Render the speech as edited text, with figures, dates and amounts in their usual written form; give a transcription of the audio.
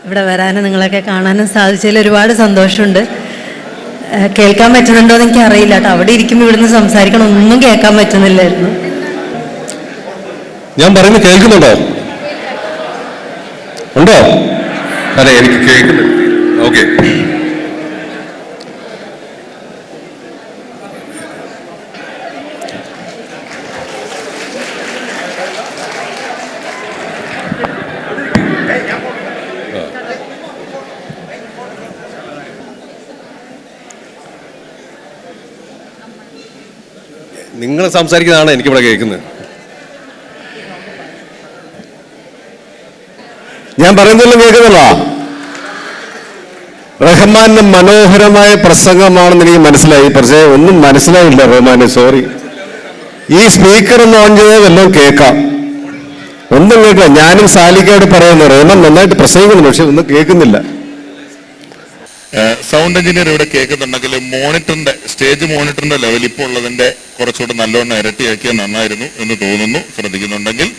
ഇവിടെ വരാനും നിങ്ങളൊക്കെ കാണാനും സാധിച്ചതിൽ ഒരുപാട് സന്തോഷമുണ്ട്. കേൾക്കാൻ പറ്റുന്നുണ്ടോ എന്ന് എനിക്ക് അറിയില്ല കേട്ടോ. അവിടെ ഇരിക്കുമ്പോൾ ഇവിടുന്ന് സംസാരിക്കണം, ഒന്നും കേൾക്കാൻ പറ്റുന്നില്ലായിരുന്നു. ഞാൻ പറയുന്നത് കേൾക്കുന്നുണ്ടോ? ഉണ്ടോ? അതെ, എനിക്ക് കേൾക്കുന്നുണ്ട്. ഓക്കെ. നിങ്ങൾ സംസാരിക്കുന്നതാണ് എനിക്കിവിടെ കേൾക്കുന്നത്. ഞാൻ പറയുന്നതെല്ലാം കേൾക്കുന്നില്ല. റഹ്മാന്റെ മനോഹരമായ പ്രസംഗമാണെന്ന് എനിക്ക് മനസ്സിലായി, പക്ഷേ ഒന്നും മനസ്സിലായില്ല റഹ്മാനെ, സോറി. ഈ സ്പീക്കർ ഒന്ന് ഓൺ ചെയ്താൽ വല്ലതും കേൾക്കാം, ഒന്നും കേൾക്കാം. ഞാനും സാലിക്കയോട് പറയുന്നു, റഹ്മാൻ നന്നായിട്ട് പ്രസംഗിക്കുന്നു, പക്ഷെ ഒന്നും കേൾക്കുന്നില്ല. സൗണ്ട് എഞ്ചിനീയർ ഇവിടെ കേൾക്കുന്നുണ്ടെങ്കിൽ മോണിറ്ററിന്റെ സ്റ്റേജ് മോണിറ്ററിന്റെ ലെവൽ ഇപ്പോൾ ഉള്ളതിന്റെ കുറച്ചുകൂടെ നല്ലോണം ഇരട്ടിയാക്കിയാൽ നന്നായിരുന്നു എന്ന് തോന്നുന്നു. ശ്രദ്ധിക്കുന്നുണ്ടെങ്കിൽ